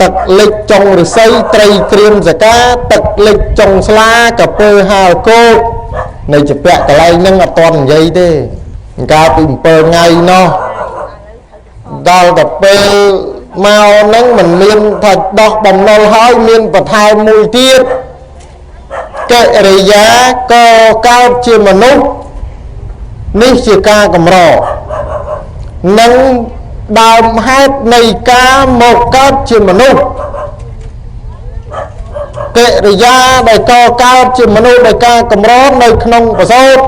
ទឹកលិចចុងឫស្សីត្រីក្រៀមសកាទឹកលិចចុងស្លាកពើហាលគោកនៅជាពាក់កន្លែងហ្នឹងអត់ទាន់និយាយទេកាលពី7ថ្ងៃនោះដល់ទៅពេលមកហ្នឹងមិនមានថាដោះបំណុលហើយមានបន្ថែមមួយទៀតកិរិយាក៏កើតជាមនុស្សនេះជាការកម្រនិងដើមហេតុនៃការមកកើតជាមនុស្សកិរិយាដែលកកើតជាមនុស្សដោយការកម្រនៅក្នុងប្រសូត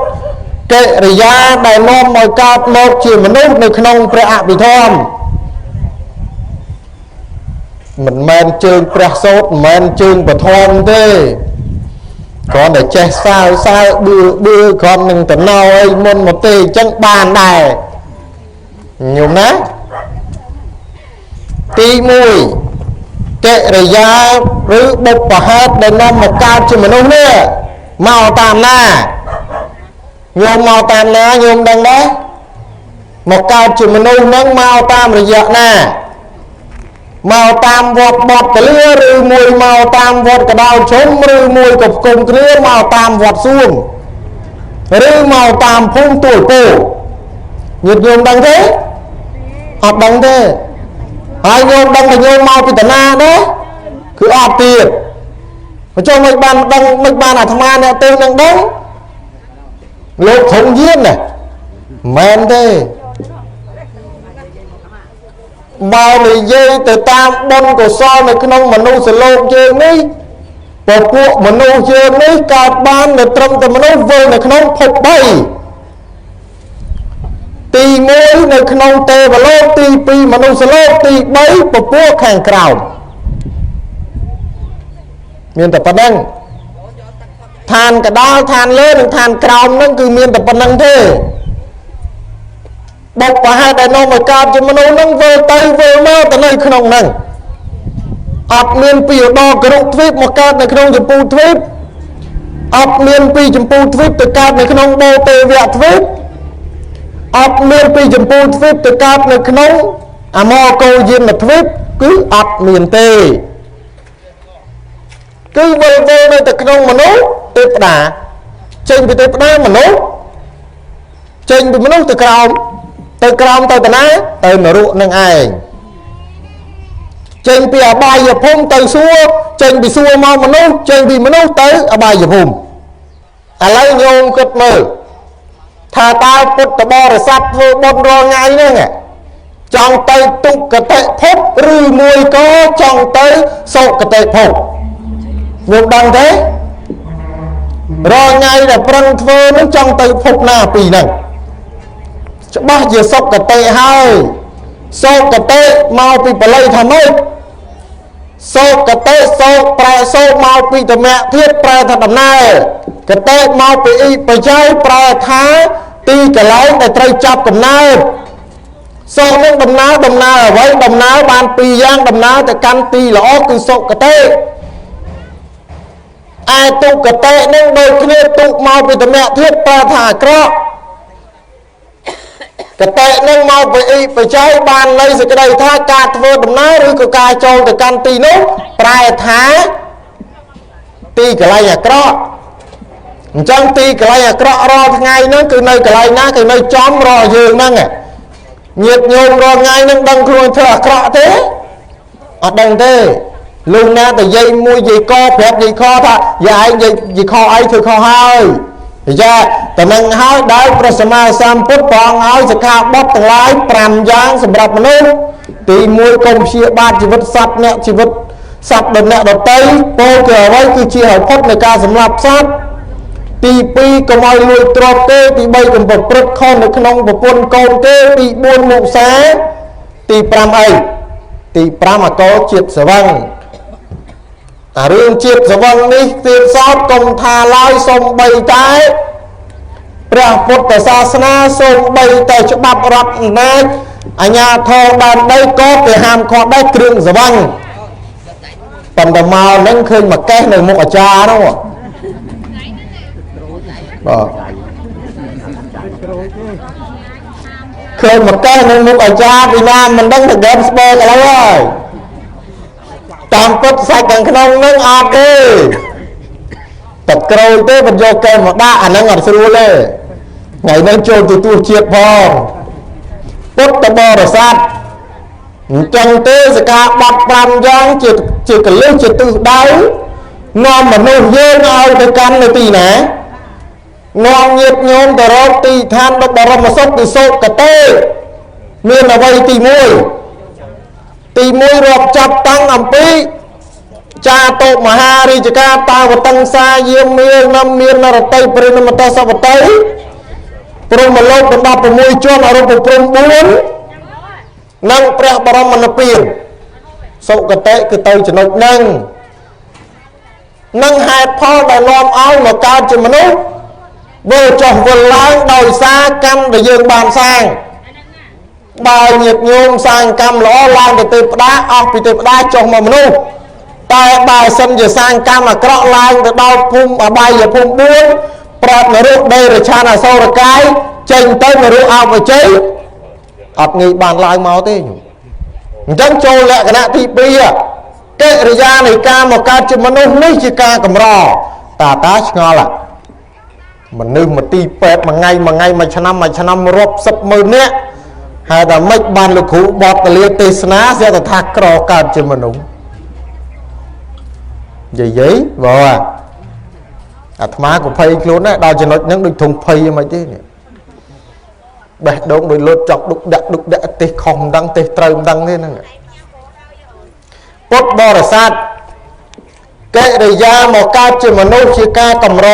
កិរិយាដែលនាំមកកើតមកជាមនុស្សនៅក្នុងព្រះអភិធម្មមិនមែនជើងព្រះសូត្រមិនមែនជើងពធមទេគ្រាន់តែចេះសើបឺគ្រាន់នឹងតំណោអីមុនមកទេអញ្ចឹងបានដែរញោមណាទី1កិរិយាឬបុព្វហេតុដែលនាំមកកើតជាមនុស្សនេះមកតាមណាញោមមកតាមណាញោមដឹងដែរមកកើតជាមនុស្សហ្នឹងមកតាមរយៈណាមកតាមវត្តបត់កលឿឬមួយមកតាមវត្តកដោជុំឬមួយក៏ផ្គុំគ្រាមកតាមវត្តសួងឬមកតាមភូមិទួលពោញាតិញោមដឹងទេអត់ដឹងទេហើយញោមដឹងថាញោមមកពីតាណាដែរគឺអត់ទៀតមកចុះមិនបានដឹងមិនបានអាត្មាអ្នកទេនឹងដឹងលោកធំយានណាមែនទេបើនិយាយទៅតាមបុណ្យកុសលនៅក្នុងមនុស្សលោកយើងនេះពពួកមនុស្សយើងនេះកើតបាននៅត្រឹមតែមនុស្សវិលនៅក្នុងភព3ទី1នៅក្នុងទេវលោកទី2មនុស្សលោកទី3ពពួកខាងក្រោមមានតែប៉ុណ្្នឹងឋានកដាលឋានលើនិងឋានក្រោមហ្នឹងគឺមានតែប៉ុណ្្នឹងទេបុព្វហេតុដែលនាំមកកើតជាមនុស្សហ្នឹងវិលទៅវិលមកទៅនៅក្នុងហ្នឹងអត់មានពីឧត្តរគរុទ្វីបមកកើតនៅក្នុងចម្ពោះទ្វីបអត់មានពីចម្ពោះទ្វីបទៅកើតនៅក្នុងបូទេវៈទ្វីបអត់មានពីចម្ពោះទ្វីបទៅកើតនៅក្នុងអមរកោយានទ្វីបគឺអត់មានទេគឺវិលនៅតែក្នុងមនុស្សទេវតាចេញពីទេវតាមនុស្សចេញពីមនុស្សទៅក្រោមទៅក្រោមទៅតាណាទៅនរកនឹងឯងចេញពីអបាយភូមិទៅសួគ៌ចេញពីសួគ៌មកមនុស្សចេញពីមនុស្សទៅអបាយភូមិឥឡូវញោមគិតមើលថាតើពុទ្ធបរិស័ទធ្វើបុណ្យរាល់ថ្ងៃហ្នឹងចង់ទៅទុគតិភពឬមួយក៏ចង់ទៅសុគតិភពញោមដឹងទេរាល់ថ្ងៃដែលប្រឹងធ្វើនឹងចង់ទៅភពណាពីរហ្នឹងច្បាស់ជាសុគតិហើយសុគតិមកពីបល័យថាម៉េចសុគតិសុប្រែសុមកពីតមៈធាតុប្រែថាដំណើរកតិមកពីអ៊ីបច្ច័យប្រែថាទីកន្លែងដែលត្រូវចាប់កំណើតសុនឹងដំណើរអ្វីដំណើរបានពីរយ៉ាងដំណើរទៅកាន់ទីល្អគឺសុគតិឯទុគតិនឹងដូចគ្នាទុកមកពីតមៈធាតុប្រែថាអាក្រក់កតិនឹងមកពីអ៊ីបច្ច័យបានន័យសេចក្តីថាការធ្វើដំណើរឬក៏ការចូលទៅកាន់ទីនោះប្រែថាទីកន្លែងអាក្រក់អញ្ចឹងទីកន្លែងអាក្រក់រាល់ថ្ងៃហ្នឹងគឺនៅកន្លែងណាគឺនៅចំរកយើងហ្នឹងញាតិញោមរាល់ថ្ងៃហ្នឹងដឹងខ្លួនធ្វើអាក្រក់ទេអត់ដឹងទេលោកណាតែយាយមួយយាយកប្រាប់យាយខថាយាយឯងយាយខអីធ្វើខុសហើយយ៉ាតែនឹងហើយដោយព្រះសម្មាសម្ពុទ្ធព្រះអង្គឲ្យសិក្ខាបទទាំងឡាយ5យ៉ាងសម្រាប់មនុស្សទី1កុំព្យាបាទជីវិតសត្វអ្នកជីវិតសត្វដអ្នកដតីពោលគឺអ្វីគឺជាហេតុផលនៃការសម្លាប់សត្វទី2កុំឲ្យលួចទ្រព្យទេទី3កុំប្រព្រឹត្តខុសនៅក្នុងប្រពន្ធកូនទេទី4មុសាទី5អីទី5អកលជាតិស្វឹងអារឿងជាតិស្វឹងនេះទៀតសោតកុំថាឡើយសូម្បីតែព្រះពុទ្ធសាសនាសូម្បីតែច្បាប់រដ្ឋអំណាចអាជ្ញាធរដែនដីក៏គេហាមឃាត់ដែរគ្រឿងស្វឹងប៉ុន្តែមកនឹងឃើញមកកេះនៅមុខអាចារ្យនោះបាទឃើញមកកេះនៅមុខអាចារ្យពីណាមិនដឹងទៅហ្គេមស្បឺកឥឡូវហើយ តាមពិតសាច់ខាងក្នុងនឹងអត់ទេទឹកក្រូចទេមិនយកកែមកដាក់អាហ្នឹងអត់ស្រួលទេថ្ងៃនេះចូលទទួលជាតិផងពុទ្ធបរិស័ទអញ្ចឹងទេសកាបាត់5យ៉ាងជាកលឹះជាទិសដៅនាំមនុស្សយើងឲ្យទៅកាន់នៅទីណានាំញាតិញោមទៅរកទីឋានដ៏បរមសុខទីសុគតិមានអ្វីទី1រាប់ចាប់តាំងអំពីចាតុមហារាជការតាវតង្សាយាមមាននមាននរតីព្រះនមតសវតីព្រមលោកទាំង16ជាន់អរូបព្រំ4និងព្រះបរមនិព្វានសុគតិគឺទៅចំណុចនឹងហេតុផលដែលនាំឲ្យមកកើតជាមនុស្សវិលចុះវិលឡើងដោយសារកម្មដែលយើងបានសាងបើញាតិញោមសាងកម្មល្អឡើងទៅទេវតាអស់ពីទេវតាចុះមកមនុស្សតែបើសិនជាសាងកម្មអាក្រក់ឡើងទៅដល់ភូមិអបាយភូមិ4ប្រាប់នរកដេរឆានអសូរកាយចេញទៅនរកអបជ័យអត់ងាយបានឡើងមកទេអញ្ចឹងចូលលក្ខណៈទី2កិរិយានៃការមកកើតជាមនុស្សនេះជាការកម្រតាឆ្ងល់មនុស្សមកទីពេទ្យមួយឆ្នាំរាប់សិបម៉ឺននាក់ហើយតែមិនបានលោកគ្រូបទទលាទេសនាស្ទើរតែថាក្រកើតជាមនុស្សនិយាយបើអាត្មាក៏ភ័យខ្លួនដែរដល់ចំណុចហ្នឹងដូចធំភ័យហ្មងទេនេះបេះដូងដូចលុតចង់ឌុកដាក់ទេសខុសមិនដឹងទេសត្រូវមិនដឹងទេហ្នឹងពុទ្ធបរិស័ទកិរិយាមកកើតជាមនុស្សជាការកម្រ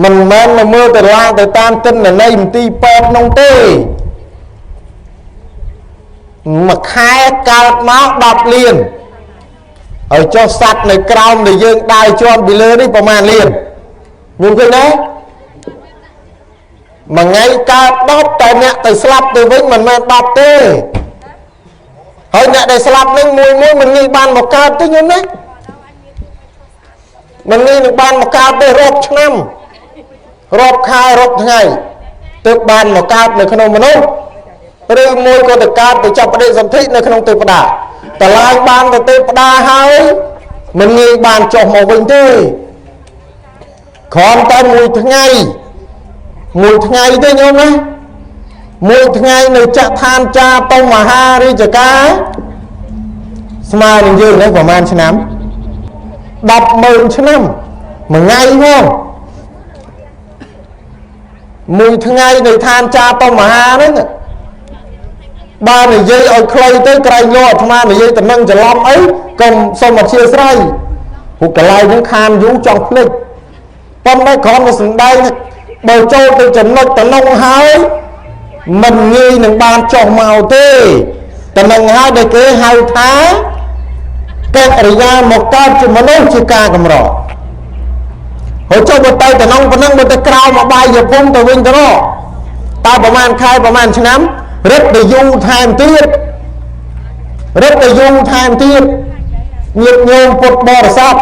មិនមែនមើលទៅឡើងទៅតាមទិន្នន័យមន្ទីរពេទ្យនោះទេមួយខែកើតមក10លានហើយចុះសត្វនៅក្រោមដែលយើងដើរជាប់ពីលើនេះប្រមាណលានមានឃើញទេមួយថ្ងៃកើត10តែអ្នកទៅស្លាប់ទៅវិញមិនមែន10ទេហើយអ្នកដែលស្លាប់នឹងមួយមិនងាយបានមកកើតទេញោមណាមិនងាយនឹងបានមកកើតទេរាប់ឆ្នាំរាប់ខែរាប់ថ្ងៃទើបបានមកកើតនៅក្នុងមនុស្សឬមួយក៏ទៅកើតទៅចាប់បដិសន្ធិនៅក្នុងទេវតាតឡើងបានទៅទេវតាហើយមិនងាយបានចុះមកវិញទេគ្រាន់តែមួយថ្ងៃទេញោមណាមួយថ្ងៃនៅចក្ខឋានចាតុមហារាជការស្មើនឹងយើងនេះប្រហែលឆ្នាំ100000ឆ្នាំមួយថ្ងៃផងមួយថ្ងៃនៅឋានចាតុមហាហ្នឹងបើនិយាយឲ្យខ្លីទៅក្រែងលោកអាត្មានិយាយតំណឹងច្រឡំអីកុំសូមអធិស្ឋានព្រោះកន្លែងហ្នឹងខានយូរចង់ភ្លេចប៉ុន្តែគ្រាន់តែសំដែងបើចូលទៅចំណុចតំណងហើយមិនងាយនឹងបានចុះមកទេតំណឹងហើយដែលគេហៅថាកិរិយាមកកើតជាមនុស្សជាការកម្រហើយចុះទៅតំណងប៉ុណ្ណឹងបើទៅក្រោមអបាយភូមិទៅវិញទៅរកតើប្រហែលខែប្រហែលឆ្នាំរឹតទៅយូរថែមទៀតញាតិញោមពុទ្ធបរិស័ទ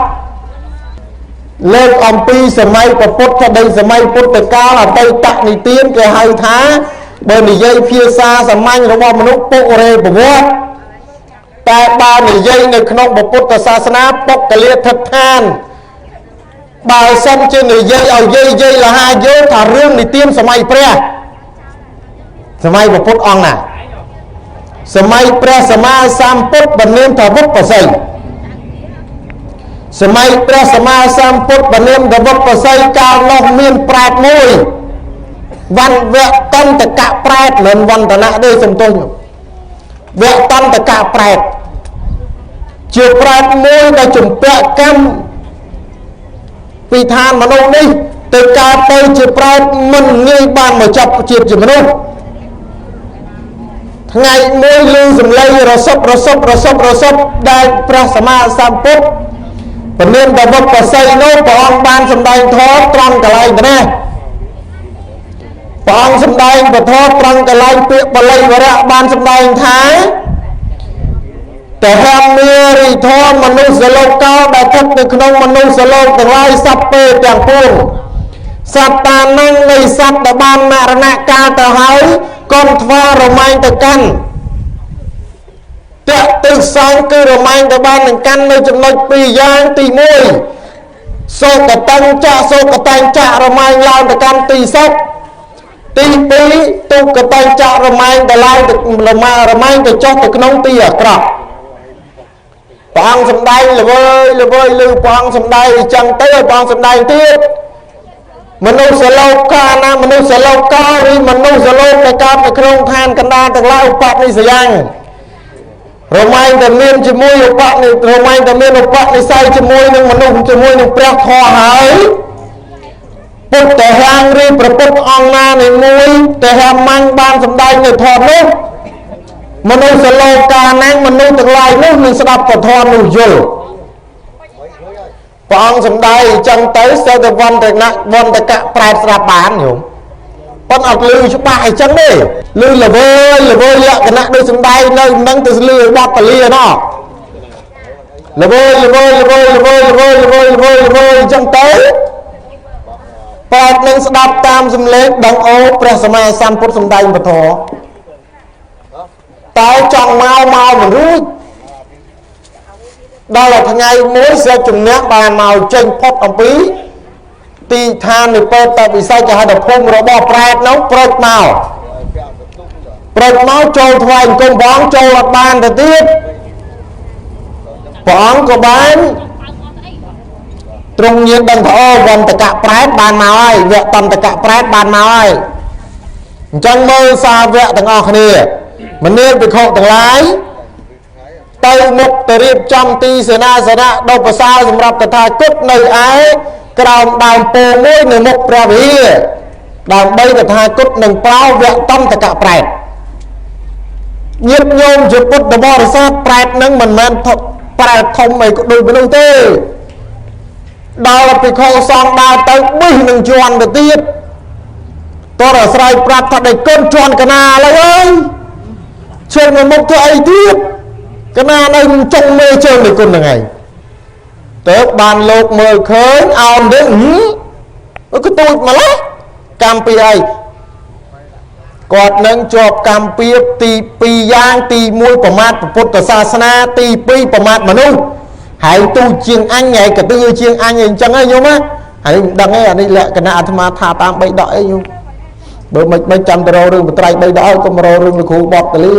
លើកអំពីសម័យពុទ្ធដីសម័យពុទ្ធកាលអតីតនិទានគេហៅថាបើនិយាយភាសាសាមញ្ញរបស់មនុស្សពុរេប្រវត្តិតែបើនិយាយនៅក្នុងពុទ្ធសាសនាពុទ្ធលាធិដ្ឋានបើសិនជានិយាយឲ្យយាយលហាយោថារឿងនិទានសម័យព្រះសម័យពុទ្ធអង្គណាសម័យព្រះសម្មាសម្ពុទ្ធបាននាមថាវុទ្ធបស័យសម័យព្រះសម្មាសម្ពុទ្ធបាននាមថាវុទ្ធបស័យកាលនោះមានប្រែតមួយវណ្ណវតន្តកៈប្រែតមិនវន្តនៈទេសំទោសវតន្តកៈប្រែតជាប្រែតមួយដែលជំពាក់កម្មពីឋានមនុស្សនេះទៅកើតទៅជាប្រែតមិនងាយបានមកចាប់ជាតិជាមនុស្សថ្ងៃមួយឮសំឡេងរសពដែលព្រះសម្មាសម្ពុទ្ធពនាមតវុទ្ធបស័យនោះព្រះអង្គបានសម្ដែងធម៌ត្រង់កន្លែងនេះព្រះអង្គសម្ដែងពធត្រង់កន្លែងពាក្យបាលីវរៈបានសម្ដែងថាតហមេរិធមមនុស្សលោកោដែលស្ថិតនៅក្នុងមនុស្សលោកទាំងឡាយសព្វពេទាំងពួងសត្តានឹងនៃសត្វដែលបានមរណកាលទៅហើយកុំថ្វាររមែងទៅកាន់ តាក់ទិសងគឺរមែងទៅបាននឹងកាន់នៅចំណុចពីរយ៉ាងទី1សូកតាំងចាក់សូកតាំងចាក់រមែងឡើងទៅកាន់ទីសុខទី2ទុកតាំងចាក់រមែងទៅឡើងទៅរមែងទៅចុះទៅក្នុងទីអាក្រក់ព្រះអង្គសំដែងល្វើយឬព្រះអង្គសំដែងអញ្ចឹងទៅឲ្យព្រះអង្គសំដែងទៀតមនុស្សលោកាណាមនុស្សលោកាឬមនុស្សលោកដែលកើតនៅក្នុងឋានកណ្ដាលទាំងឡាយឧបនិស្សយ៉ាងរមែងតែមានជាមួយរមែងតែមានឧបនិស្ស័យជាមួយនឹងមនុស្សជាមួយនឹងព្រះធម៌ហើយពុទ្ធហាងឬប្រពុតអង្គណានៃមួយតែហាមាញ់បានសំដែងនៅធម៌នោះមនុស្សលោកាណាមនុស្សទាំងឡាយនោះនឹងស្ដាប់ពធនោះយល់ព្រះអង្គសំដែងអញ្ចឹងទៅសូវតែវន្តកៈប្រែតស្ដាប់បានញោមប៉ុន្តែអត់លឺច្បាស់អញ្ចឹងទេលឺល្វើយលក្ខណៈដូចសំដែងនៅនឹងទៅលឺបទពលាណោះល្វើយអញ្ចឹងទៅប្រែតនឹងស្ដាប់តាមសំឡេងដឹងអូព្រះសម្មាសម្ពុទ្ធសំដែងពធតើចង់មកមិនរួចដល់ថ្ងៃមួយសេចជំនះបានមកចេញផុតអំពីទីឋាននៃពេទ្យវិស័យគេហៅថាភូមិរបស់ប្រែតនោះប្រូចមកចូលថ្វាយអង្គមព្រះអង្គចូលអត់បានទៅទៀតព្រះអង្គក៏បានទ្រង់ញៀនដឹងថាអូវន្តកៈប្រែតបានមកហើយវគ្គតន្តកៈប្រែតបានមកហើយអញ្ចឹងមើលសាវកទាំងអស់គ្នាមនាលភិក្ខុទាំងឡាយទៅមុខទៅរៀបចំទីសេនាសនៈដ៏ប្រសើរសម្រាប់តថាគតនៅឯក្រោមដើមពោធិ៍មួយនៅមុខព្រះវិហារដើម្បីតថាគតនឹងប្រោវគ្គតន្តកៈប្រែតញាតិញោមជាពុទ្ធបរិស័ទប្រែតនឹងមិនមែនប្រែតធំអីក៏ដូចមនុស្សទេដល់ភិក្ខុសង្ឃដើរទៅប៊ីសនឹងជន់ទៅទៀតតរស្រ័យប្រាប់ថាដេកកូនជន់កណាឡើយអើយជើងមកមុខធ្វើអីទៀតកណានៅចុងមើលជើងនៃគុណហ្នឹងឯងទៅបានលោកមើលឃើញអោនទៅក៏ទូចម្លេះកម្មពីអីគាត់នឹងជាប់កម្មពីទី2យ៉ាងទី1ប្រមាថពុទ្ធសាសនាទី2ប្រមាថមនុស្សហើយទូជាងអញហើយកទឿជាងអញអញ្ចឹងហ៎ញោមណាហើយមិនដឹងទេអានេះលក្ខណៈអាត្មាថាតាម3ដកអីញោមបើមិនចាំទៅរករឿងបត្រៃ3ដកឲ្យកុំរករឿងលោកគ្រូបបតលា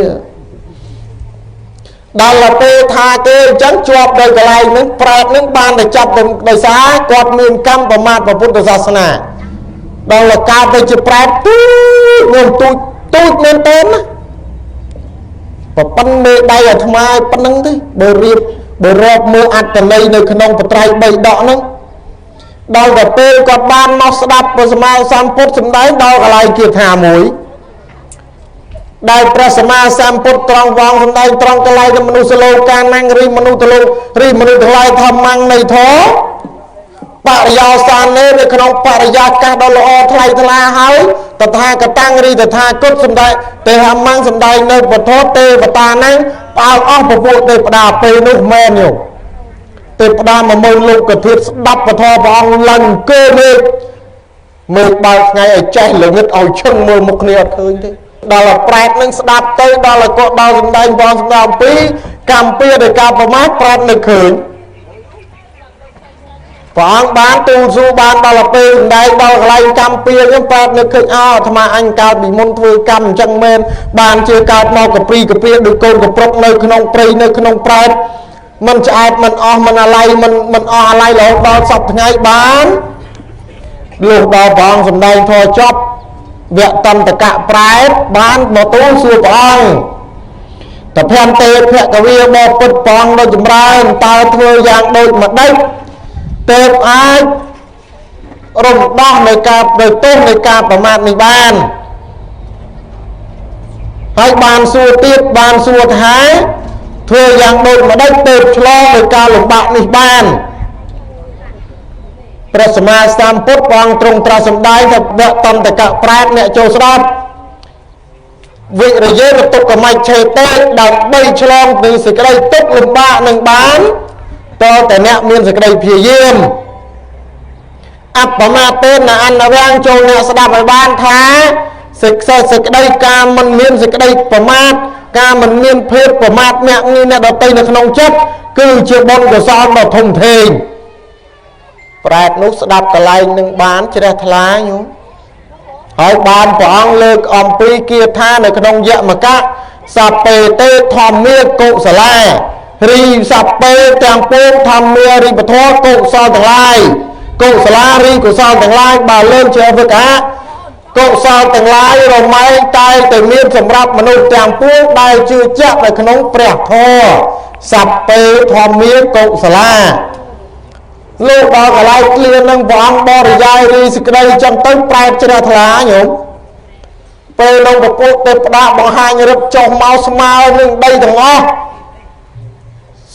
ដល់ទៅថាគេអញ្ចឹងជាប់នៅកន្លែងហ្នឹងប្រែតហ្នឹងបានតែចាប់ដោយសារគាត់មានកម្មប្រមាថពុទ្ធសាសនាដល់កើតទៅជាប្រែតមានទូចមែនទេណាប៉ុណ្ណេះដៃអាត្មាប៉ុណ្្នឹងទេបើរកមើលអត្តន័យនៅក្នុងបត្រៃ3ដកហ្នឹងដល់ទៅពេលគាត់បានមកស្ដាប់ព្រះសម្មាសម្ពុទ្ធសម្ដែងដល់កន្លែងគាថាមួយដែលព្រះសម្មាសម្ពុទ្ធត្រង់វងសម្ដែងត្រង់កន្លែងមនុស្សលោកាណាំងឬមនុស្សទាំងឡាយធម្មងនៃធម៌បរិយោសាននៅក្នុងបរិយាកាសដ៏ល្អថ្លៃថ្លាហើយតថាគតាំងឬតថាគតសម្ដែងទេហមងសម្ដែងនៅពធទេវតាហ្នឹងផ្អើលអស់ពពួកទេវតាពេលនោះមែនយោទេវតា10000លោកធាតុស្ដាប់ពធព្រះអង្គឡើងគេមើលបើកថ្ងៃឲ្យចេះល្ងឹតឲ្យឈឹងមើលមុខគ្នាអត់ឃើញទេដល់ប្រែតនឹងស្ដាប់ទៅដល់គាត់ដល់សម្ដែងព្រះសម្ដែងអំពីកម្មពៀដោយការប្រមាថប្រែតនៅឃើញព្រះអង្គបានទូលសួរបានដល់ពេលសម្ដែងដល់កន្លែងកម្មពៀហ្នឹងប្រែតនៅឃើញអាត្មាអញកើតពីមុនធ្វើកម្មអញ្ចឹងមែនបានជាកើតមកកព្រីកព្រាដោយកូនកប្រុកនៅក្នុងព្រៃនៅក្នុងប្រែតមិនឆ្អែតមិនអស់មិនអាឡ័យមិនអស់អាឡ័យរហូតដល់សពថ្ងៃបានលោកដល់ព្រះអង្គសម្ដែងធម៌ចប់វគ្គតន្តកៈប្រែតបានមកទូលសួរព្រះអង្គតភ័ន្ទេភគវីបពុទ្ធព្រះអង្គដ៏ចម្រើនតើធ្វើយ៉ាងដូចម្ដេចទើបអាចរំដោះនៃការប្រទោសនៃការប្រមាថនេះបានហើយបានសួរទៀតបានសួរថាធ្វើយ៉ាងដូចម្ដេចទើបឆ្លងដោយការលំបាកនេះបានព្រះសម្មាសម្ពុទ្ធព្រះអង្គទ្រង់ត្រាស់សម្ដែងថាវគ្គតន្តកៈប្រែតអ្នកចូលស្ដាប់វិរិយេទុក្ខមច្ឆេតេដើម្បីឆ្លងពីសេចក្តីទុក្ខលំបាកនឹងបានតើតែអ្នកមានសេចក្តីព្យាយាមអបមាទេនអនវាងចូលអ្នកស្ដាប់ឲ្យបានថា សេចក្តីការមិនមានសេចក្តីប្រមាទការមិនមានភាពប្រមាទញាក់ងាយអ្នកដទៃនៅក្នុងចិត្តគឺជាបុណ្យកុសលដ៏ធំធេងប្រែតនោះស្ដាប់កន្លែងនឹងបានជ្រះថ្លាញោមហើយបានព្រះអង្គលើកអំពីគាថានៅក្នុងយមកៈសពេទេធម្មាកុសលារីសពេទាំងពួងធម្មារីពធកុសលទាំងឡាយកុសលារីកុសលទាំងឡាយបើលើកជាវិកាកុសលទាំងឡាយរមែងតែទៅមានសម្រាប់មនុស្សទាំងពួងដែលជឿជាក់នៅក្នុងព្រះធម៌សពេធម្មាកុសលាលោកដល់កន្លែងគ្លៀននឹងព្រះអង្គបរិយាយរីសេចក្តីចឹងទៅប្រែជ្រះថ្លាញោមពេលលោកពពុទ្ធទេផ្ដាបង្ហាញរឹបចុះមកស្មើនឹងដីទាំងអស់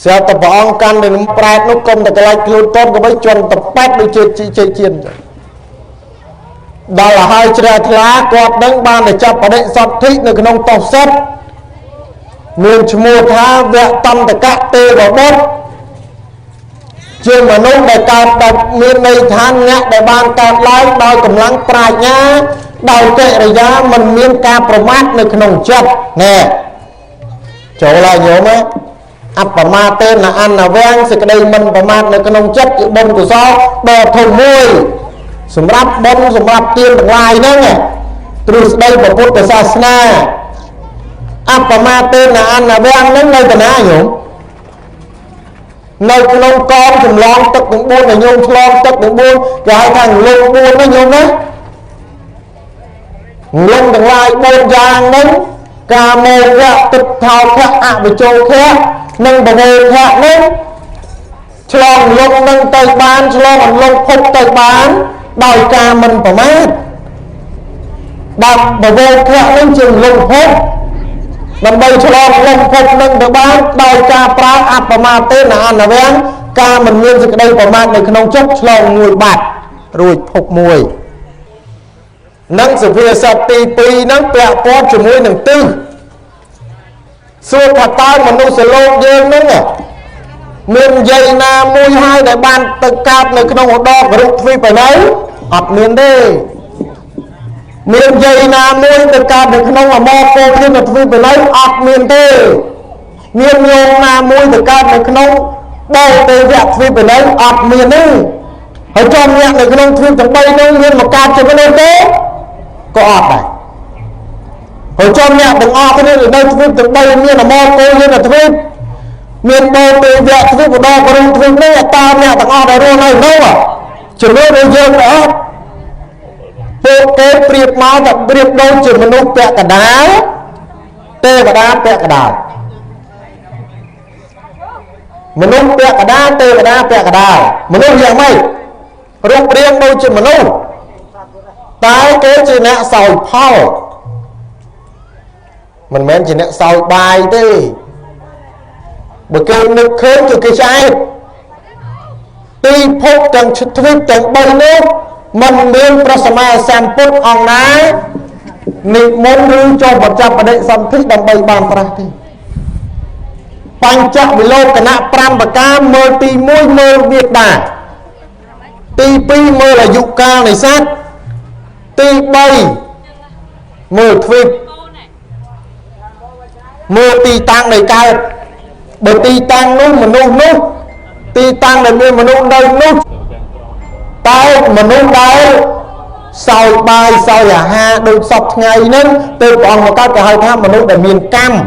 ស្រាប់តែព្រះអង្គកាន់ទៅនឹងប្រែតនោះកុំតែកន្លែងខ្លួនតន់ក៏បីជន់តប៉ែតដូចជាជ័យជៀនចឹងដល់ឲ្យហើយជ្រះថ្លាគាត់នឹងបានទៅចាប់បដិសន្ធិនៅក្នុងតោសិតមានឈ្មោះថាវៈតន្តកៈទេវបុត្រជាមនុស្សដែលកើតតែមានន័យថាអ្នកដែលបានកើតឡើងដោយកម្លាំងប្រាជ្ញាដោយកិរិយាមិនមានការប្រមាថនៅក្នុងចិត្តណែចូលហើយញោមអបមាទេនអនវាំងសេចក្តីមិនប្រមាថនៅក្នុងចិត្តជាបុណ្យកុសលដ៏ធំមួយសម្រាប់បុណ្យសម្រាប់ទានទាំងឡាយហ្នឹងទ្រឹស្ដីពុទ្ធសាសនាអបមាទេនអនវាំងហ្នឹងនៅតាណាញោមនៅក្នុងកងចម្លងទឹកទាំង4ដែលញោមឆ្លងទឹកទាំង4គេហៅថាលំ4ណាញោមណាលំទាំងឡាយ4យ៉ាងហ្នឹងកាមោវៈទឹកថោខៈអវិជោខៈនិងបវេខៈហ្នឹងឆ្លងលំនឹងទៅបានឆ្លងអន្លង់ភពទៅបានដោយការមិនប្រមាទបាទបវេខៈហ្នឹងជាលំភពដើម្បីឆ្លងលំភពនឹងទៅបានដោយការប្រើអបមាទេនអនវាំងការមិនមានសេចក្តីប្រមាទនៅក្នុងចិត្តឆ្លងមួយបាត់រួចភពមួយនឹងសុភាសិតទី2ហ្នឹងពាក់ព័ន្ធជាមួយនឹងទិសសួរថាតើមនុស្សលោកយើងហ្នឹងមានយាយណាមួយហើយដែលបានទៅកើតនៅក្នុងឧត្តរគរុទ្វីបនៅអត់មានទេមានយាយណាមួយទៅកើតនៅក្នុងអមរពោធិនទ្វីបនៅអត់មានទេមានញោមណាមួយទៅកើតនៅក្នុងបោទេវទ្វីបនៅអត់មានទេហើយចំអ្នកនៅក្នុងទ្វីបទាំង3នោះមានមកកើតជាមនុស្សទេក៏អត់ដែរហើយចំអ្នកទាំងអស់គ្នានៅទ្វីបទាំង3មានអមរពោធិនទ្វីបមានបោទេវទ្វីបឧត្តរគរុទ្វីបនេះតើអ្នកទាំងអស់ដែលរស់នៅនោះជំនឿរបស់យើងទៅអត់ពួកគេប្រៀបមកតែប្រៀបដូចជាមនុស្សពាក់កណ្ដាលទេវតាពាក់កណ្ដាលមនុស្សពាក់កណ្ដាលទេវតាពាក់កណ្ដាលមនុស្សយ៉ាងម៉េចរូបរាងដូចជាមនុស្សតែគេជាអ្នកសោយផលមិនមែនជាអ្នកសោយបាយទេបើគេនឹកឃើញគឺគេឆ្អែតទីភពទាំងទ្វីបទាំង3នោះមិនមានព្រះសម្មាសម្ពុទ្ធអង្គណានិមន្តឬចូលបញ្ចប់បដិសន្ធិដើម្បីបានត្រាស់ទេបញ្ចវិលោកណៈ5ប្រការមើលទី1មើលវាដាទី2មើលអាយុកាលនៃសត្វទី3មើលទ្វីបមើលទីតាំងនៃកើតបើទីតាំងនោះមនុស្សនោះទីតាំងដែលមានមនុស្សនៅនោះតើមនុស្សដែលសោយបាយសោយអាហារដូចសពថ្ងៃហ្នឹងទៅព្រះអង្គមកកើតគេហៅថាមនុស្សដែលមានកម្ម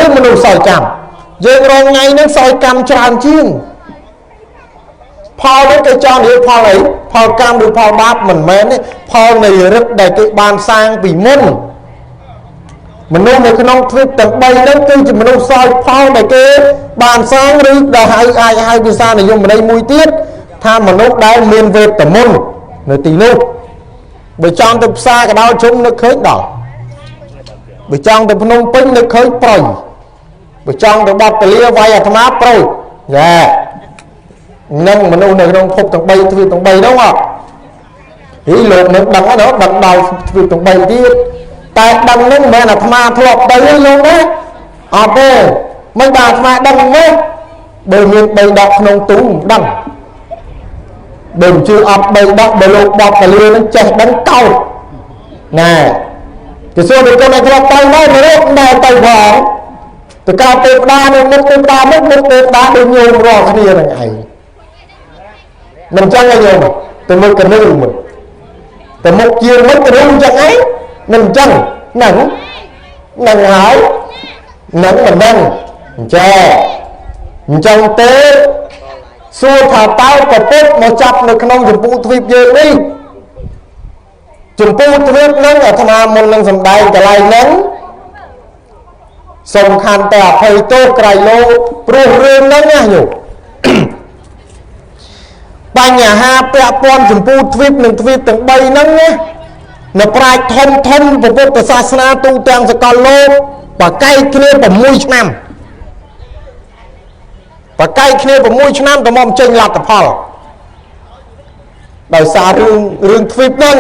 ឬមនុស្សសោយកម្មយើងរងថ្ងៃហ្នឹងសោយកម្មច្រើនជាងផលនេះគេចង់និយាយផលអីផលកម្មឬផលបាបមិនមែនទេផលនៃឫទ្ធិដែលគេបានសាងពីមុនមនុស្សនៅក្នុងទ្វីបទាំង3ហ្នឹងគឺជាមនុស្សសោយផលដែលគេបានសាងឬដែលអាចហៅភាសានិយមន័យមួយទៀតថាមនុស្សដែលមានវេទមន្តនៅទីនោះបើចង់ទៅផ្សារកដោជុំនឹកឃើញដល់បើចង់ទៅភ្នំពេញនឹកឃើញប្រុយបើចង់ទៅបត់ពលាវាយអាត្មាប្រុយយ៉ានឹងមនុស្សនៅក្នុងភពទាំង3ទ្វីបទាំង3ហ្នឹងហ៎ហីលោកនឹងដឹងហ្នឹងដឹងដល់ទ្វីបទាំង3ទៀតតែដឹងហ្នឹងមិនមែនអាត្មាធ្លាប់ទៅទេលោកណាអត់ទេមិនបានអាត្មាដឹងទេបើមាន3ដកក្នុងទូដឹងបើជឿអត់3ដកបើលោកបត់ពលានឹងចេះដឹងកោត ណែគេសួរទៅគុណឲ្យធ្លាប់ទៅមកនរកដែរទៅផងទៅកើតទេវតានៅមុខទេវតាមុខទេវតាដូចញោមរាល់គ្នានឹងឯងមិនចឹងឯងញោមទៅមើលកណ្ដឹងមើលទៅមុខជាងមុខរឿងចឹងឯងមិនចឹងហ្នឹងហើយហ្នឹងមិនដឹងអញ្ចឹងទេសួរថាតើប្រពុតមកចាប់នៅក្នុងចម្ពោះទ្វីបយើងនេះចម្ពោះទ្វីបហ្នឹងអាត្មាមុននឹងសម្ដែងកន្លែងហ្នឹងសំខាន់តែអភ័យទោសក្រៃលោកព្រោះរឿងហ្នឹងណាញោមបញ្ហាពាក់ព័ន្ធចម្ពោះទ្វីបនិងទ្វីបទាំង3ហ្នឹងណានៅប្រាជ្ញធំពុទ្ធសាសនាទូទាំងសកលលោកបកែកគ្នា6ឆ្នាំបកែកគ្នា6ឆ្នាំទៅមកចេញលទ្ធផលដោយសាររឿងទ្វីបហ្នឹង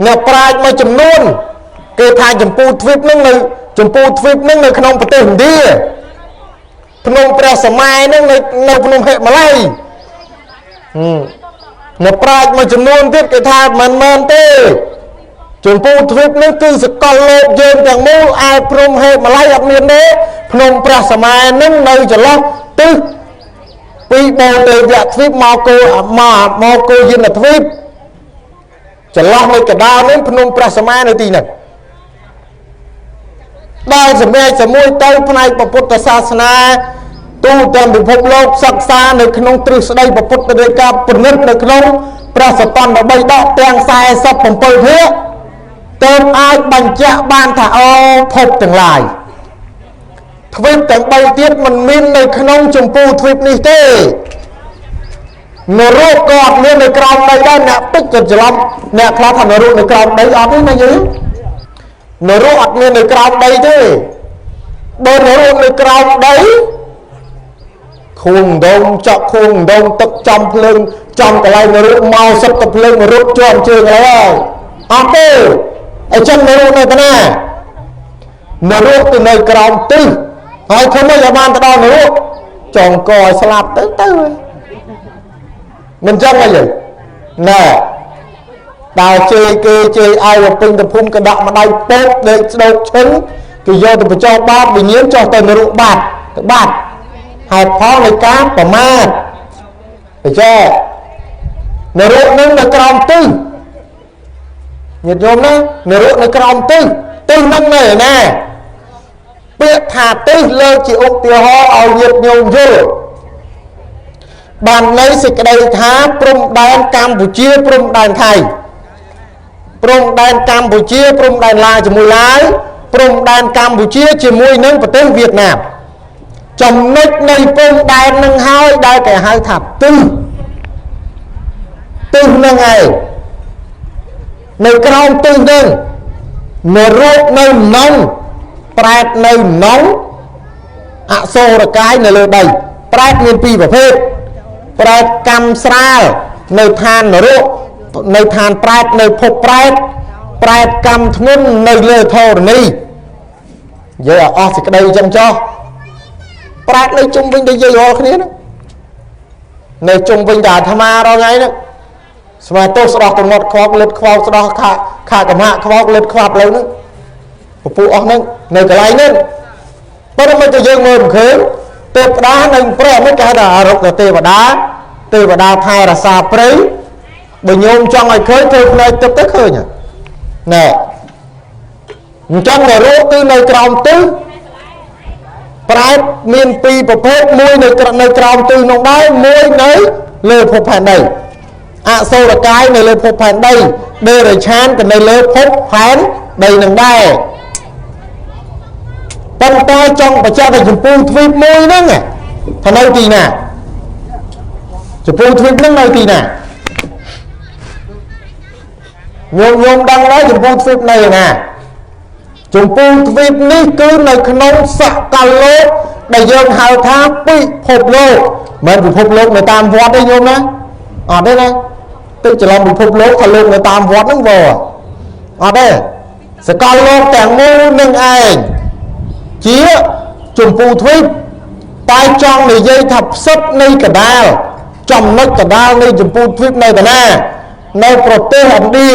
អ្នកប្រាជ្ញមួយចំនួនគេថាចម្ពោះទ្វីបហ្នឹងនៅចម្ពោះទ្វីបហ្នឹងនៅក្នុងប្រទេសឥណ្ឌាភ្នំព្រះសម័យហ្នឹងនៅភ្នំហិមាល័យអ្នកប្រាជ្ញមួយចំនួនទៀតគេថាមិនមែនទេចម្ពោះទ្វីបនេះគឺសកលលោកយើងទាំងមូលឯព្រំហេមាល័យអត់មានទេភ្នំព្រះសម័យនឹងនៅចន្លោះទិសពីបូទេវទ្វីបមកគោយិនទ្វីបចន្លោះនៃកណ្ដាលនេះភ្នំព្រះសម័យនៅទីហ្នឹងដល់សម្រាប់ជាមួយទៅផ្នែកពុទ្ធសាសនាទូទាំងពិភពលោកសិក្សានៅក្នុងទ្រឹស្ដីពុទ្ធដីកាពិនិត្យនៅក្នុងព្រះសតន្ត3ដកទាំង47ភាគទើបអាចបញ្ជាក់បានថាអូភពទាំងឡាយទ្វីបទាំង3ទៀតមិនមាននៅក្នុងចម្ពោះទ្វីបនេះទេនរកក៏អត់មាននៅក្រោមដីដែរអ្នកតិចក៏ច្រឡំអ្នកខ្លះថានរកនៅក្រោមដីអត់ទេណាយើងនរកអត់មាននៅក្រោមដីទេបើនរកនៅក្រោមដីខួងដងចកខួងដងទឹកចំភ្លើងចំកន្លែងនរកមកសិតទៅភ្លើងរត់ជាប់ជើងហើយអត់ទេអញ្ចឹងនរកនៅតាណានរកទៅនៅក្រោមទិសហើយធ្វើម៉េចឲ្យបានទៅដល់នរកចងកឲ្យស្លាប់ទៅមិនចឹងអីទេណែដើរជេរគេជេរឲ្យពេញទៅភូមិក៏ដាក់ម្ដាយពោកដេកស្ដោកឈឹងគេយកទៅបញ្ចុះបាបវិញ្ញាណចុះទៅនរកបាត់ទៅបាត់ហើយផលនៃការប្រមាថទៅចែនរកនឹងនៅក្រោមទិសញាតិញោមណានរកនៅក្រោមទិសនឹងនៅឯណាពាក្យថាទិសលើកជាឧទាហរណ៍ឲ្យញាតិញោមយល់បាននៅសេចក្តីថាព្រំដែនកម្ពុជាព្រំដែនថៃព្រំដែនកម្ពុជាព្រំដែនឡាវជាមួយឡាវព្រំដែនកម្ពុជាជាមួយនឹងប្រទេសវៀតណាមចំណុចនៃព្រំដែននឹងហើយដែលគេហៅថាទិសនឹងឯងនៅក្រោមទិសនឹងនរកនៅនំប្រែតនៅនំអសូរកាយនៅលើដីប្រែតមាន2ប្រភេទប្រែតកម្មស្រាលនៅឋាននរកនៅឋានប្រែតនៅភពប្រែតកម្មធ្ងន់នៅលើធរណីនិយាយឲ្យអស់សេចក្តីចឹងចោះប្រែតនៅជុំវិញដូចយាយរាល់គ្នាហ្នឹងនៅជុំវិញតែអាត្មារាល់ថ្ងៃហ្នឹងស្មាទោសស្ដោះទៅមាត់ខ្វោកលឹតខ្វោកស្ដោះខាកំហាក់ខ្វោកលឹតខ្វាប់លើហ្នឹងពពុះអស់ហ្នឹងនៅកន្លែងហ្នឹងប៉ុន្តែមិនក៏យើងមើលមិនឃើញទេវតានឹងព្រះមិនគេហៅថាអរុគទេវតាថែរក្សាព្រៃបើញោមចង់ឲ្យឃើញធ្វើផ្នែកទឹកទៅឃើញណែអញ្ចឹងនរកគឺនៅក្រោមទិសប្រែតមាន2ប្រភេទមួយនៅក្រោមទិសនោះដែរមួយនៅលើភពផែនដីអសូរកាយនៅលើភពផែនដីដេរឆានក៏នៅលើភពផែនដីនឹងដែរប៉ុន្តែចង់បញ្ជាក់ថាចម្ពោះទ្វីបមួយហ្នឹងថានៅទីណាចម្ពោះទ្វីបហ្នឹងនៅទីណាញោមដឹងហើយចម្ពោះទ្វីបនៅណាចម្ពោះទ្វីបនេះគឺនៅក្នុងសកលលោកដែលយើងហៅថាពិភពលោកមិនពិភពលោកនៅតាមវត្តទេញោមណាអត់ទេណាទៅច្រឡំពិភពលោកថាលោកនៅតាមវត្តហ្នឹងវល់អត់ទេសកលលោកទាំងមូលនឹងឯងជាចម្ពោះទ្វីបតែចង់និយាយថាផ្សិតនៃកដាលចំណុចកដាលនៃចម្ពោះទ្វីបនៅតាណានៅប្រទេសឥណ្ឌា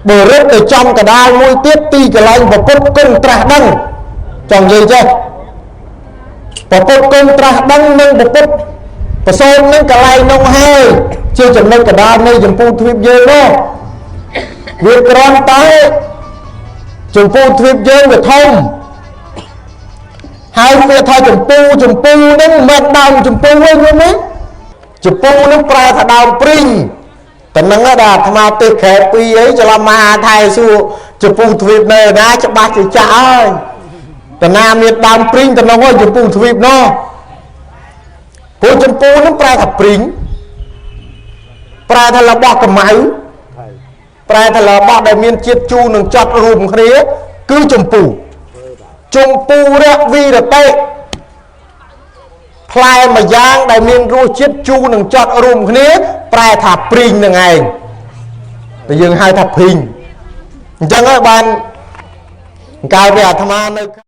បើរត់ទៅចំកដាលមួយទៀតទីកន្លែងប្រពុតគង់ត្រាស់ដឹងចង់និយាយចេះប្រពុតគង់ត្រាស់ដឹងនិងប្រពុតប្រសូតនឹងកន្លែងនោះហើយជាចំណុចកណ្ដាលនៃចម្ពោះទ្វីបយើងនោះវាគ្រាន់តែចម្ពោះទ្វីបយើងវាធំហើយវាថាចម្ពោះនឹងមិនមែនដើមចម្ពោះវិញទេចម្ពោះនឹងប្រែថាដើមព្រីងតែនឹងដែរអាត្មាទេខែ2អីច្រឡំមហាថៃសួរចម្ពោះទ្វីបនៅណាច្បាស់ជាចាស់ហើយតាណាមានដើមព្រីងទៅនោះចម្ពោះទ្វីបនោះព្រោះចម្ពោះនឹងប្រែថាព្រីងប្រែថារបស់កម្ៅប្រែថារបស់ដែលមានជាតិជូរនិងចត់រួមគ្នាគឺចម្ពោះរៈវីរតេផ្លែមួយយ៉ាងដែលមានរសជាតិជូរនិងចត់រួមគ្នាប្រែថាព្រីងនឹងឯងតែយើងហៅថាព្រីងអញ្ចឹងហើយបានកាលពីអាត្មានៅ